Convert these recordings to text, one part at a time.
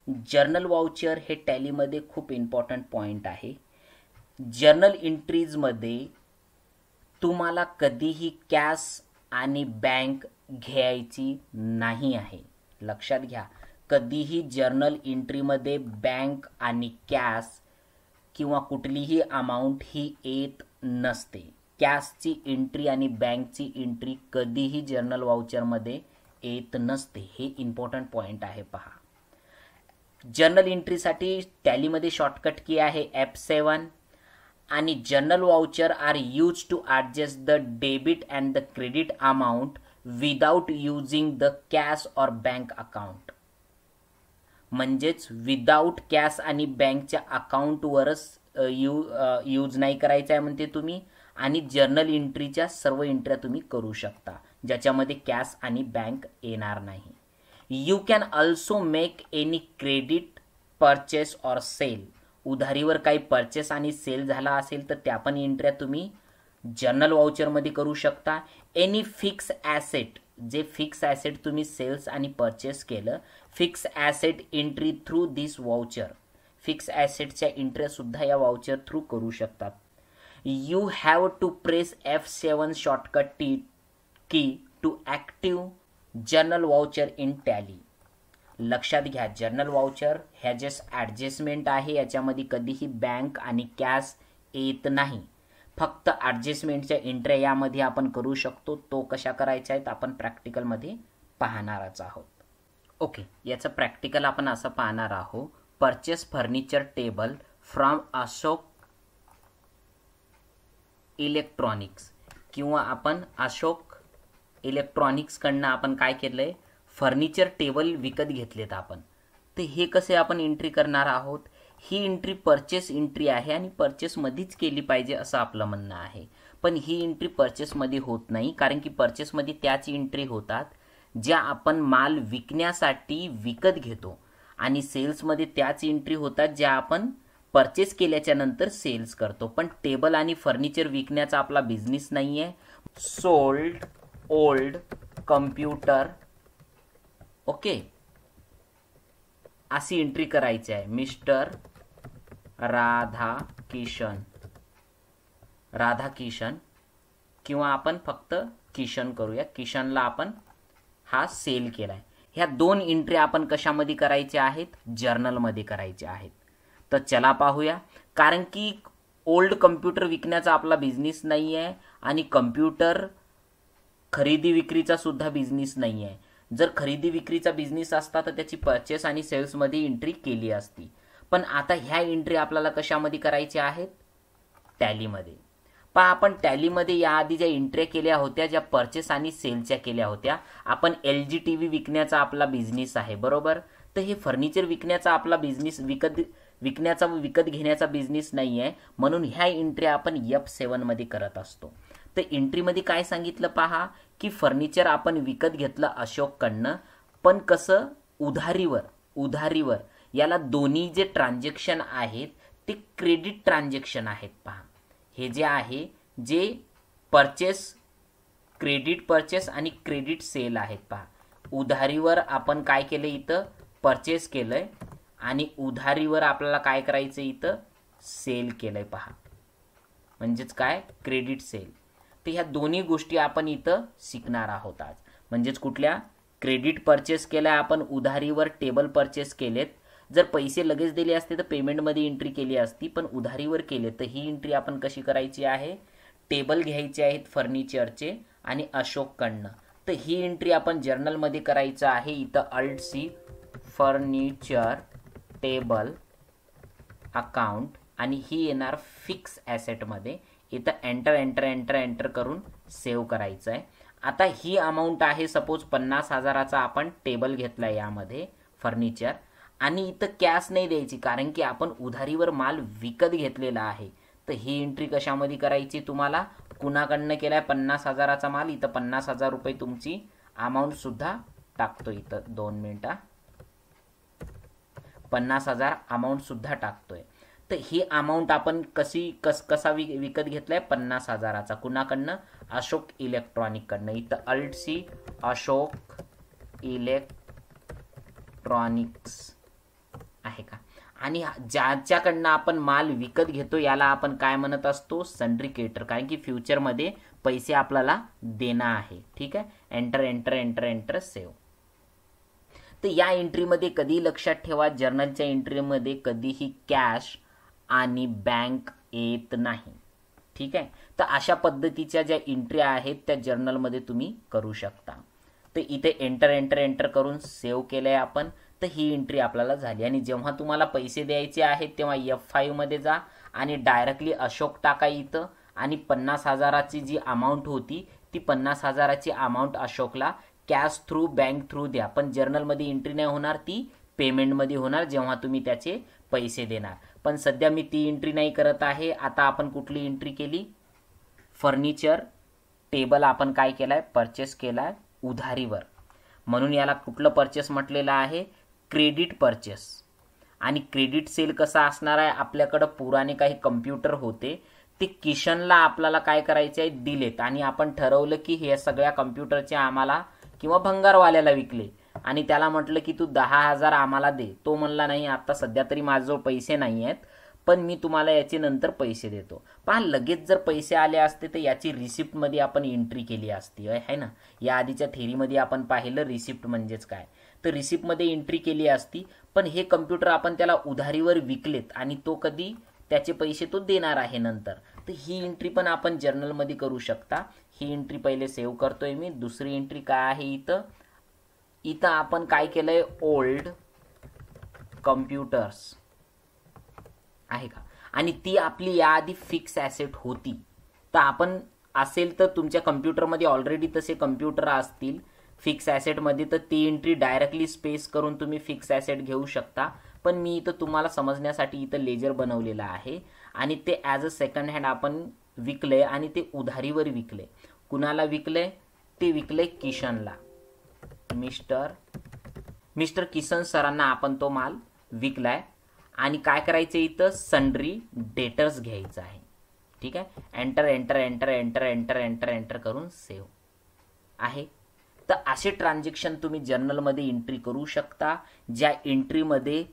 Journal voucher हे टॅलीमध्ये खूप important point आहे. जर्नल एंट्रीजमध्ये तुम्हाला कधीही कॅश आणि बँक घ्यायची नाही आहे. लक्षात घ्या, कधीही जर्नल एंट्रीमध्ये बँक आणि कॅश किंवा कुठलीही अमाऊंट ही येत नसते. कॅशची एंट्री आणि बँकची एंट्री कधीही जर्नल वाउचरमध्ये येत नसते. हे इम्पॉर्टंट पॉईंट आहे पहा. जर्नल एंट्रीसाठी टॅलीमध्ये शॉर्टकट की आहे F7 आणि journal voucher are use to adjust the debit and the credit amount without using the cash or bank account. म्हणजेच विदाउट कॅश आणि बँकच्या अकाउंटवरच यूज नाही करायचं आहे म्हणते तुम्ही. आणि जर्नल एंट्रीच्या सर्व एंट्र्या तुम्ही करू शकता ज्याच्यामध्ये कॅश आणि बँक येणार नाही. You can also make any credit purchase और सेल. उधारीवर काही परचेस आणि सेल झाला असेल तर त्या पण एंट्र्या तुम्ही जर्नल वाउचरमध्ये करू शकता. एनी फिक्स ॲसेट, जे फिक्स ॲसेट तुम्ही सेल्स आणि परचेस केलं, fix asset entry through this voucher. Fix ॲसेटच्या एंट्र्यासुद्धा या वाउचर थ्रू करू शकतात. You have to press F7 shortcut key to active journal voucher in Tally. लक्षात घ्या, जर्नल वाउचर ह्या जे ॲडजस्टमेंट आहे याच्यामध्ये कधीही बँक आणि कॅश येत नाही. फक्त ॲडजस्टमेंटच्या एंट्र्या यामध्ये आपण करू शकतो. तो कशा करायच्या आहेत आपण प्रॅक्टिकलमध्ये पाहणारच आहोत. ओके, याचं प्रॅक्टिकल आपण असं पाहणार आहोत. Purchase furniture table from Ashok electronics किंवा आपण अशोक इलेक्ट्रॉनिक्सकडनं आपण काय केलं आहे, फर्निचर टेबल विकत घेतलेत आपण. तर हे कसे आपण एंट्री करणार आहोत. ही एंट्री परचेस एंट्री आहे आणि परचेसमध्येच केली पाहिजे असं आपलं म्हणणं आहे. पण ही एंट्री परचेसमध्ये होत नाही, कारण की परचेसमध्ये त्याच एंट्री होतात ज्या आपण माल विकण्यासाठी विकत घेतो आणि सेल्समध्ये त्याच एंट्री होतात ज्या आपण परचेस केल्याच्या नंतर सेल्स करतो. पण टेबल आणि फर्निचर विकण्याचा आपला बिझनेस नाही आहे. सोल्ड ओल्ड कम्प्युटर, ओके, अशी एंट्री करायची आहे. मिस्टर राधाकिशन किंवा आपण फक्त किशन करूया. किशनला आपण हा सेल केलाय. ह्या दोन एंट्री आपण कशामध्ये करायच्या आहेत, जर्नलमध्ये करायच्या आहेत. तर चला पाहूया. कारण की ओल्ड कम्प्युटर विकण्याचा आपला बिझनेस नाही आहे आणि कम्प्युटर खरेदी विक्रीचा सुद्धा बिझनेस नाही आहे. जर खरेदी विक्रीचा बिझनेस असता तर त्याची परचेस आणि सेल्समध्ये एंट्री केली असती. पण आता ह्या एंट्री आपल्याला कशामध्ये करायच्या आहेत, टॅलीमध्ये. पण आपण टॅलीमध्ये याआधी ज्या एंट्र्या केल्या होत्या, ज्या परचेस आणि सेलच्या केल्या होत्या, आपण LG TV विकण्याचा आपला बिझनेस आहे, बरोबर. तर हे फर्निचर विकण्याचा आपला बिझनेस विकत घेण्याचा बिझनेस नाही आहे. म्हणून ह्या एंट्री आपण F7 मध्ये करत असतो. तर एंट्रीमध्ये काय सांगितलं पहा, की फर्निचर आपण विकत घेतलं अशोककडनं, पण कसं, उधारीवर. याला दोन्ही जे ट्रान्झॅक्शन आहेत ते क्रेडिट ट्रान्झॅक्शन आहेत पहा. हे जे आहे जे परचेस, क्रेडिट परचेस आणि क्रेडिट सेल आहेत पहा. उधारीवर आपण काय केलं, इथं परचेस केलंय आणि उधारीवर आपल्याला काय करायचं, इथं सेल केलंय पहा. म्हणजेच काय, क्रेडिट सेल. तर ह्या दोन्ही गोष्टी आपण इथं शिकणार आहोत आज. म्हणजेच कुठल्या, क्रेडिट परचेस केलाय आपण, उधारीवर टेबल परचेस केलेत. जर पैसे लगेच दिले असते तर पेमेंटमध्ये एंट्री केली असती, पण उधारीवर केले तर ही एंट्री आपण कशी करायची आहे, टेबल घ्यायचे आहेत फर्निचरचे आणि अशोककडनं. तर ही एंट्री आपण जर्नलमध्ये करायचं आहे. इथं Alt+C फर्निचर टेबल अकाउंट आणि ही येणार फिक्स ॲसेटमध्ये. इथं एंटर करून सेव्ह करायचं आहे. आता ही अमाऊंट आहे, सपोज 50,000चा आपण टेबल घेतला यामध्ये फर्निचर, आणि इथं कॅश नाही द्यायची कारण की आपण उधारीवर माल विकत घेतलेला आहे. तर ही एंट्री कशामध्ये करायची, तुम्हाला कुणाकडनं केलाय, 50,000चा माल, इथं 50,000 रुपये तुमची अमाऊंट सुद्धा टाकतो. इथं 2 मिनिटं, 50,000 अमाऊंट सुद्धा टाकतोय. तर ही अमाऊंट आपण कसा विकत घेतलाय, 50,000चा, कुणाकडनं, अशोक इलेक्ट्रॉनिककडनं. इथं Alt+C अशोक इलेक्ट्रॉनिक्स आणि ज्याच्याकडनं आपण माल विकत घेतो याला आपण काय म्हणत असतो, सन्ड्री क्रेडिटर, कारण की फ्युचरमध्ये पैसे आपल्याला देणं आहे. ठीक आहे. Enter enter enter enter save. तर या एंट्रीमध्ये कधी लक्षात ठेवा, जर्नलच्या एंट्रीमध्ये कधीही कॅश आणि बँक येत नाही. ठीक आहे. तर अशा पद्धतीच्या ज्या एंट्री आहेत त्या जर्नलमध्ये तुम्ही करू शकता. तर इथे एंटर एंटर एंटर करून सेव्ह केलंय आपण. तर ही एंट्री आपल्याला झाली. आणि जेव्हा तुम्हाला पैसे द्यायचे आहेत तेव्हा F5 मध्ये जा आणि डायरेक्टली अशोक टाका इथं, आणि 50,000ची जी अमाऊंट होती ती 50,000ची अमाऊंट अशोकला कॅश थ्रू बँक थ्रू द्या. पण जर्नलमध्ये एंट्री नाही होणार, ती पेमेंटमध्ये होणार जेव्हा तुम्ही त्याचे पैसे देणार. पण सध्या मी ती एंट्री नाही करत आहे. आता आपण कुठली एंट्री केली, फर्निचर टेबल आपण काय केलाय, परचेस केलाय उधारीवर, म्हणून याला कुठलं परचेस म्हटलेलं आहे, क्रेडिट परचेस. आणि क्रेडिट सेल कसा असणार आहे, आपल्याकडं पुराणे काही कम्प्युटर होते ते किशनला आपल्याला काय करायचे आहे, दिलेत, आणि आपण ठरवलं की हे सगळ्या कम्प्युटरचे आम्हाला किंवा भंगारवाल्याला विकले, आणि त्याला म्हटलं की तू 10,000 आम्हाला दे. तो म्हणला नाही आता सध्या तरी माझ्याजवळ पैसे नाही आहेत, पण मी तुम्हाला याचे नंतर पैसे देतो. पहा, लगेच जर पैसे आले असते तर याची रिसिप्टमध्ये आपण एंट्री केली असती आहे ना. या आधीच्या थेरीमध्ये आपण पाहिलं रिसिप्ट म्हणजेच काय, तर रिसिप्टमध्ये एंट्री केली असती. पण हे कम्प्युटर आपण त्याला उधारीवर विकलेत आणि तो कधी त्याचे पैसे तो देणार आहे नंतर. तर ही एंट्री पण आपण जर्नलमध्ये करू शकता. ही एंट्री पहिले सेव्ह करतोय मी. दुसरी एंट्री काय आहे, इथं आपण काय केलंय, ओल्ड कम्प्युटर्स आहे का, आणि ती आपली याआधी फिक्स ॲसेट होती. तर आपण असेल तर तुमच्या कम्प्युटरमध्ये ऑलरेडी तसे कम्प्युटर असतील फिक्स ॲसेटमध्ये, तर ती एंट्री डायरेक्टली स्पेस करून तुम्ही फिक्स ॲसेट घेऊ शकता. पण मी इथं तुम्हाला समजण्यासाठी इथं लेजर बनवलेला आहे, आणि ते ॲज अ सेकंड हँड आपण विकले, आणि ते उधारीवर विकले. कुणाला विकले, ते विकले किशनला. मिस्टर किसन सरांना आपण तो माल विकलाय. आणि काय करायचं, इथं सन्ड्री डेटर्स घ्यायचं आहे. ठीक आहे. Enter enter enter enter enter enter enter करून सेव्ह आहे. तर असे ट्रान्झॅक्शन तुम्ही जर्नलमध्ये एंट्री करू शकता, ज्या एंट्रीमध्ये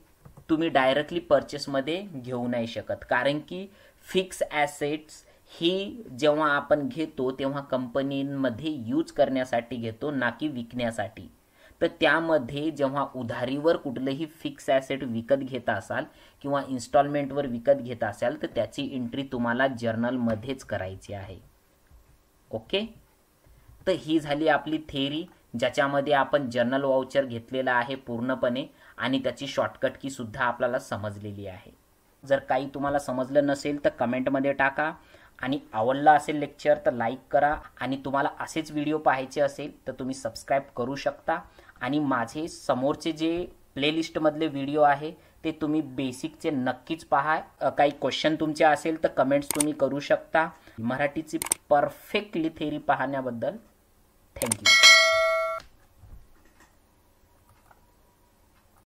तुम्ही डायरेक्टली परचेसमध्ये घेऊ नाही शकत. कारण की फिक्स ॲसेट्स ही जेव्हा आपण घेतो तेव्हा कंपनीमध्ये यूज करण्यासाठी घेतो, ना की विकण्यासाठी. तर त्यामध्ये जेव्हा उधारीवर कुठलंही फिक्स ॲसेट विकत घेत असाल किंवा इन्स्टॉलमेंटवर विकत घेत असाल तर त्याची एंट्री तुम्हाला जर्नलमध्येच करायची आहे. ओके. तर ही झाली आपली थेरी, ज्याच्यामध्ये आपण जर्नल वाउचर घेतलेला आहे पूर्णपणे, आणि त्याची शॉर्टकट की सुद्धा आपल्याला समजलेली आहे. जर काही तुम्हाला समजलं नसेल तर कमेंटमध्ये टाका, आणि आवडला असेल लेक्चर तर लाईक करा, आणि तुम्हाला असेच व्हिडिओ पाहायचे असेल तर तुम्ही सबस्क्राईब करू शकता. आणि माझे समोरचे जे प्लेलिस्टमधले व्हिडिओ आहे ते तुम्ही बेसिकचे नक्कीच पहा. काही क्वेश्चन तुमचे असेल तर कमेंट्स तुम्ही करू शकता. मराठीची परफेक्टली थेरी पाहण्याबद्दल थँक्यू.